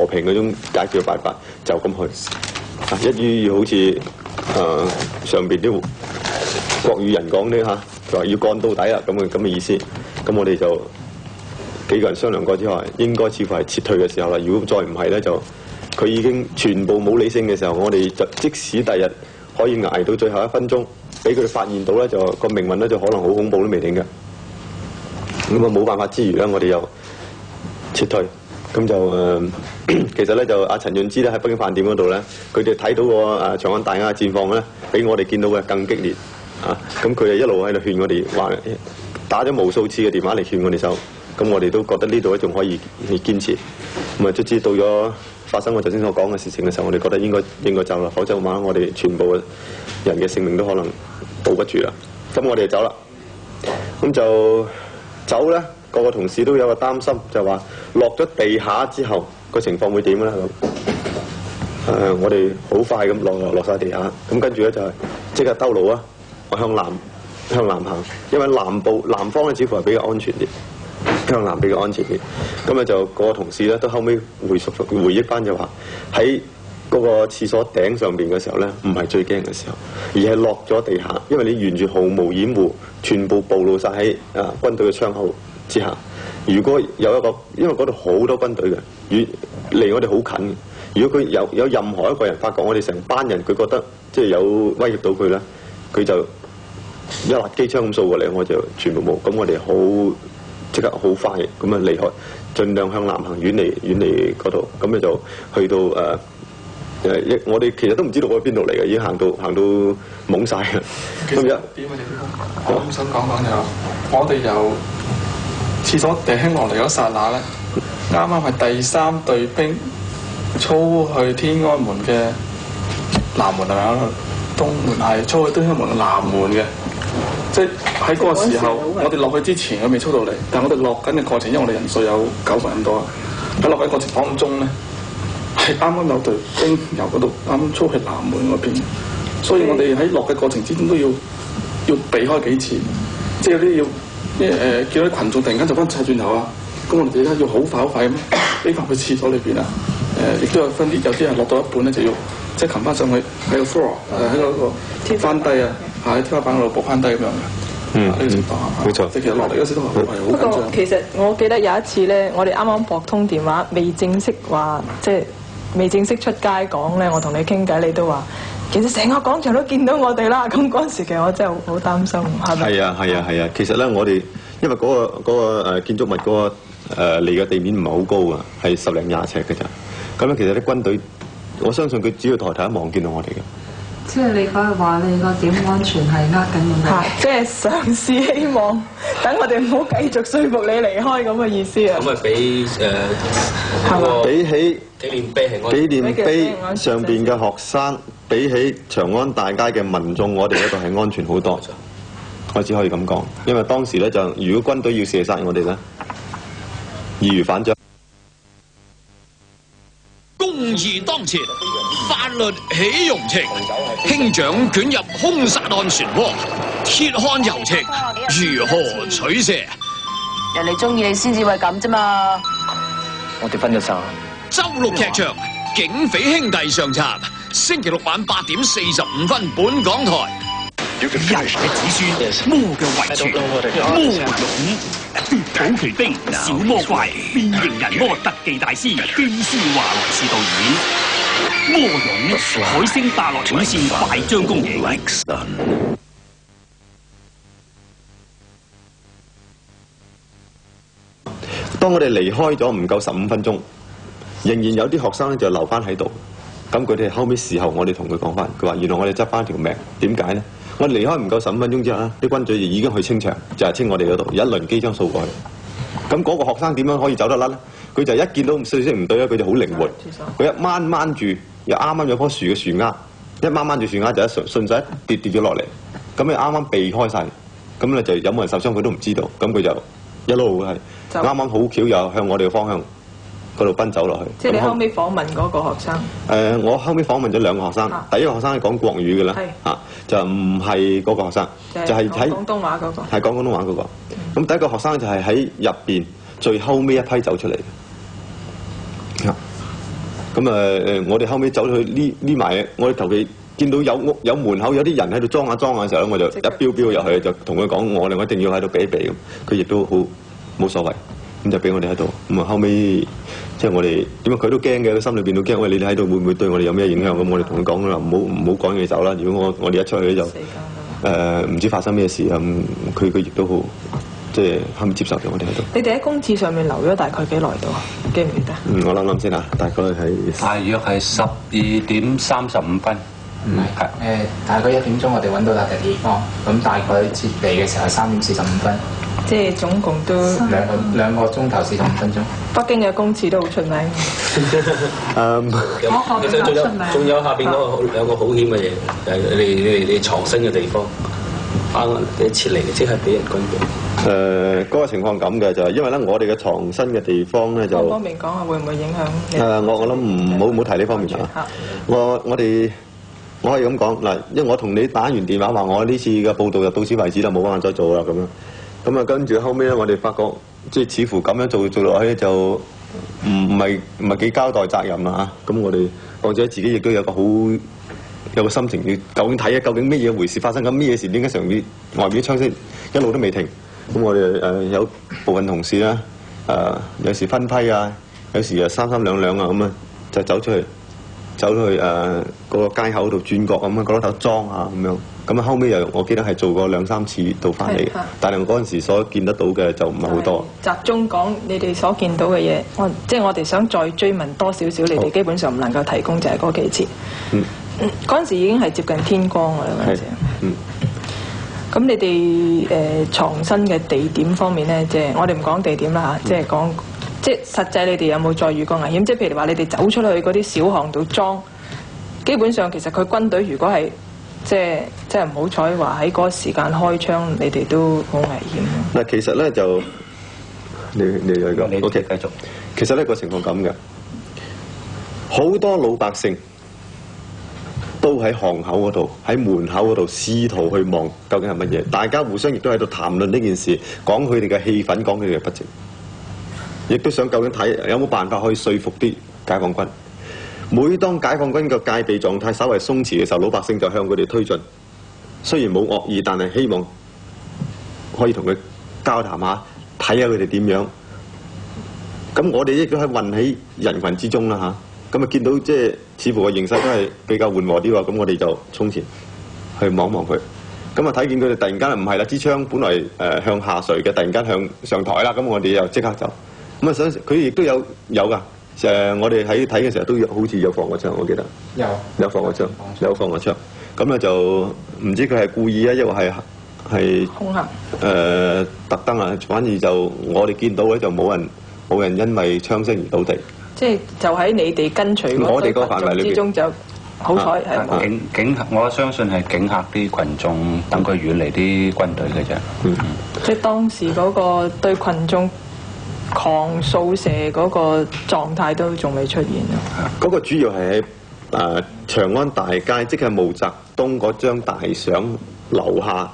和平嗰種解決嘅辦法，就咁去。一於好似上邊啲國語人講啲佢話要幹到底啦，咁嘅意思。咁我哋就幾個人商量過之後，應該似乎係撤退嘅時候啦。如果再唔係咧，就佢已經全部冇理性嘅時候，我哋就即使第日可以捱到最後1分鐘，俾佢哋發現到咧，就個命運咧就可能好恐怖都未定嘅。咁冇辦法之餘咧，我哋又撤退。咁就其實咧就阿陳潤之咧喺北京飯店嗰度咧，佢哋睇到個長安大押嘅戰況咧，比我哋見到嘅更激烈咁佢哋一路喺度勸我哋話，打咗無數次嘅電話嚟勸我哋走。咁我哋都覺得呢度仲可以堅持。咁啊，卒之到咗發生我頭先所講嘅事情嘅時候，我哋覺得應該走啦，否則嘅話我哋全部嘅人嘅性命都可能保不住啦。咁我哋就走啦。咁就走咧，個同事都有個擔心，就話落咗地下之後個情況會點咧咁。我哋好快咁落晒地下，咁跟住咧就係即刻兜路啊，我向南行，因為南方咧似乎係比較安全啲。向南比較安全啲，咁咧就個同事咧都後尾回憶翻就話喺嗰個廁所頂上邊嘅時候咧，唔係最驚嘅時候，而係落咗地下，因為你完全毫無掩護，全部暴露晒喺軍隊嘅窗口之下。如果有一個，因為嗰度好多軍隊嘅，離我哋好近嘅。如果佢有任何一個人發覺我哋成班人，佢覺得即係有威脅到佢咧，佢就一粒機槍咁掃過嚟，我就全部冇。咁我哋即刻好快咁啊離開，盡量向南行，遠離嗰度。咁咧就去到我哋其實都唔知道我喺邊度嚟嘅，已經行到懵晒啦。其實點我想講就我哋由廁所地輕落嚟嗰剎那咧，啱啱係第3隊兵操去天安門嘅南門係咪啊？東門係操去天安門嘅南門嘅。即係喺嗰個時候，我哋落去之前佢未操到嚟，但係我哋落緊嘅過程，因為我哋人數有9個人多，喺落緊過程當中咧，係啱啱有隊兵由嗰度啱啱操去南門嗰邊，所以我哋喺落嘅過程之中都要避開幾次，即係有啲見到啲群眾突然間就翻曬轉頭啊，咁我哋咧要好快咁飛翻去廁所裏邊啊，亦都有分啲，有啲人落到一半咧就要即係擒翻上去喺個 floor 喺嗰個翻低啊。喺天花板嗰度搏翻低咁樣嘅，呢個情況冇錯。即係其實落嚟嗰時都係好緊張。不過其實我記得有一次咧，我哋啱啱駁通電話，未正式話即係未正式出街講咧，我同你傾偈，你都話其實成個廣場都見到我哋啦。咁嗰陣時其實我真係好擔心，係咪？係啊。其實咧，我哋因為嗰個建築物嗰個離嘅地面唔係好高啊，係10零20尺嘅咋。咁咧，其實啲軍隊，我相信佢只要抬頭一望見到我哋嘅。即係你講話你個點安全係緊我哋，即係嘗試希望等我哋唔好繼續說服你離開咁嘅意思啊！咁啊，比起紀念碑上邊嘅學生，比起長安大街嘅民眾，我哋嗰度係安全好多。我只可以咁講，因為當時咧就如果軍隊要射殺我哋咧，易如反掌。公義當前，法律喜容情，兄長捲入兇殺案漩渦，鐵漢柔情，如何取捨？人哋中意你先至會咁啫嘛。我哋分咗手。周六劇場《警匪兄弟》上集，星期六晚8點45分，本港台。人嘅子孫，魔嘅遺傳，魔勇，土奇兵，小魔怪，變形人魔特技大師姜思華來是導演。魔勇，海星大樂院線快將公映。當我哋離開咗唔夠15分鐘，仍然有啲學生咧就留翻喺度。咁佢哋後尾事後，我哋同佢講翻，佢話原來我哋執翻條命，點解咧？我離開唔夠15分鐘之後咧，啲軍隊就已經去清場，就係清我哋嗰度，一輪機槍掃過去。咁嗰個學生點樣可以走得甩咧？佢就一見到消息唔對咧，佢就好靈活，佢一掹住，又啱啱有棵樹嘅樹丫，一掹住樹丫就一順勢跌咗落嚟，咁你啱啱避開晒，咁咧就有冇人受傷佢都唔知道，咁佢就一路係啱啱好巧又向我哋嘅方向嗰度奔走落去。即係你後尾訪問嗰個學生？我後尾訪問咗2個學生，第一個學生係講國語嘅啦，就唔係嗰個學生，就係喺廣東話嗰個，係講廣東話嗰個。咁第一個學生就係喺入邊最後尾一批走出嚟嘅。咁我哋後尾走去匿埋，我哋求其見到有門口有啲人喺度裝下嘅時候咧，我就一飆入去就同佢講，我一定要喺度避一避咁，佢亦都好冇所謂，咁就俾我哋喺度。咁啊後尾即係我哋點解佢都驚嘅，佢心裏邊都驚，喂，你哋喺度會唔會對我哋有咩影響？咁我哋同佢講啦，唔好趕佢走啦。如果我哋一出去就唔知發生咩事啊，佢亦都好。即係後面接受咗我哋喺度。你哋喺公廁上面留咗大概幾耐到啊？記唔記得？我諗先啊，大概係大約係12:35。係大概1點鐘我哋揾到笪地方，咁大概接地嘅時候係3:45。即係總共都兩個鐘頭45分鐘。北京嘅公廁都好出名。其實仲有下邊有個好險嘅嘢，就係你藏身嘅地方。你撤離即係俾人軍嘅。嗰個情況咁嘅就係因為咧，我哋嘅藏身嘅地方咧就方面講下會唔會影響？我諗唔好提呢方面啊。我可以咁講嗱，因為我同你打完電話話我呢次嘅報道就到此為止啦，冇辦法再做啦咁樣。咁啊跟住後尾咧，我哋發覺即係似乎咁樣做落去就唔係幾交代責任啦嚇。咁我哋況且自己亦都有個心情要究竟睇究竟咩嘢回事發生緊咩嘢事？點解上面外面啲槍聲一路都未停？咁我哋有部分同事啦，有時分批啊，有時三兩兩啊咁啊，就走去嗰個街口度轉角咁啊，嗰頭裝啊咁樣。咁啊後尾又我記得係做過2-3次到翻嚟，但係我嗰陣時所見得到嘅就唔係好多。集中講你哋所見到嘅嘢，即係我哋想再追問多少少，你哋基本上唔能夠提供就係嗰幾次。嗰陣時已經係接近天光㗎啦，嗰陣時。咁你哋藏身嘅地點方面咧，即係我哋唔講地點啦嚇，即係講即係實際你哋有冇再遇過危險？即係譬如話你哋走出去嗰啲小巷度裝，基本上其實佢軍隊如果係即係唔好彩話喺嗰個時間開槍，你哋都好危險。嗱，其實咧就你嚟講，OK，繼續。其實呢個情況咁嘅，好多老百姓都喺巷口嗰度，喺門口嗰度試圖去望究竟係乜嘢。大家互相亦都喺度談論呢件事，講佢哋嘅氣憤，講佢哋嘅不值，亦都想究竟睇有冇辦法可以說服啲解放軍。每當解放軍嘅戒備狀態稍為鬆弛嘅時候，老百姓就向佢哋推進。雖然冇惡意，但係希望可以同佢交談下，睇下佢哋點樣。咁我哋亦都係混喺人群之中啦嚇。咁啊見到即係似乎個形勢都係比較緩和啲喎，咁我哋就衝前去望望佢。咁啊睇見佢哋突然間唔係啦，支槍本來向下垂嘅，突然間向上抬啦，咁我哋又即刻走。咁啊想佢亦都有㗎。我哋喺睇嘅時候都好似有放過槍，我記得有放過槍，咁咧就唔知佢係故意啊，抑或係恐嚇特登啊，反而就我哋見到咧就冇人因為槍聲而倒地，即係就喺你哋跟隨我哋嗰個範圍裏邊之中就好彩係警嚇，我相信係警嚇啲群眾，等佢遠離啲軍隊嘅啫。即係當時嗰個對群眾狂掃射嗰個狀態都仲未出現啊！嗰個主要係喺長安大街，即係毛澤東嗰張大相樓下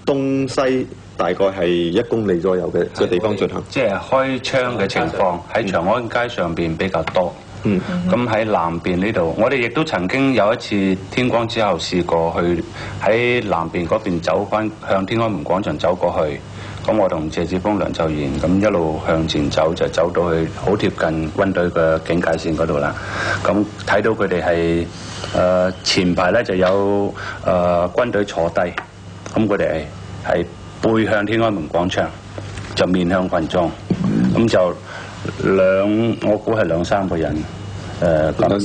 東西大概係1公里左右嘅地方進行。即係開槍嘅情況喺長安街上邊比較多。咁喺南邊呢度，我哋亦都曾經有一次天光之後試過去喺南邊嗰邊走翻向天安門廣場走過去。咁我同謝志峰、梁秀賢咁一路向前走，就走到去好貼近軍隊嘅警戒線嗰度啦。咁睇到佢哋係前排咧就有軍隊坐低，咁佢哋係背向天安門廣場，就面向群眾，咁就我估係2-3個人。兩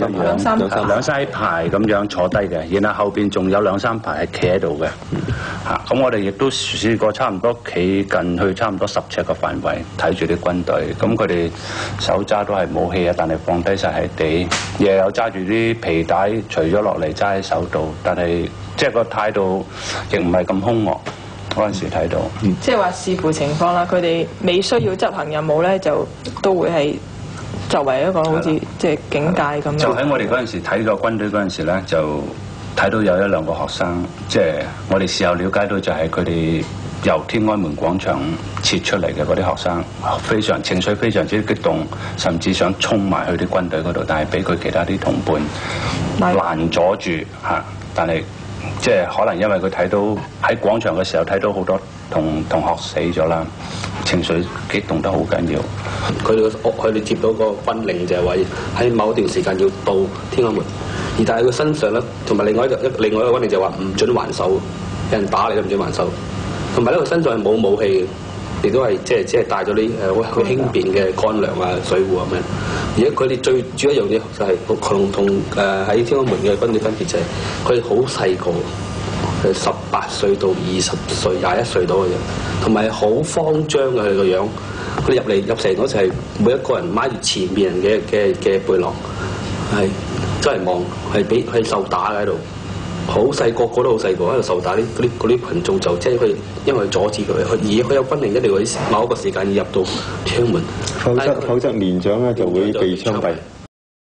三排咁樣坐低嘅，然後後邊仲有2-3排係企喺度嘅。咁我哋亦都試過差唔多企近去差唔多10尺嘅範圍睇住啲軍隊。咁佢哋手揸都係武器啊，但係放低晒喺地，又有揸住啲皮帶除咗落嚟揸喺手度，但係即係個態度亦唔係咁兇惡。嗰陣時睇到，即係話視乎情況啦。佢哋未需要執行任務咧，就都會係作為一個好似即係警戒咁樣。就喺我哋嗰陣時睇個軍隊嗰陣時咧，就睇到有1-2個學生，即係我哋事後了解到就係佢哋由天安門廣場撤出嚟嘅嗰啲學生，情緒非常之激動，甚至想衝埋去啲軍隊嗰度，但係俾佢其他啲同伴攔阻住嚇。但係即係可能因為佢睇到喺廣場嘅時候睇到好多同學死咗啦，情緒激動得好緊要。佢哋接到個軍令就係話喺某一段時間要到天安門，而但係佢身上咧，同埋另外一個軍令就話唔准還手，有人打你都唔准還手。同埋咧，佢身上係冇武器嘅，亦都係只係帶咗啲好輕便嘅乾糧啊、水壺咁樣。而且佢哋最主要一樣嘢就係同喺天安門嘅軍隊分別就係佢哋好細個。18歲到20歲、21歲到嘅啫，同埋好慌張嘅佢個樣。佢哋入城嗰時係每一個人掹住前面人嘅背囊，係真係望係受打嘅喺度。好細個都好細個喺度受打，嗰啲群眾就即係佢因為阻止佢，而佢有軍令一定要喺某一個時間要入到天安門，否則年長咧就會被槍斃。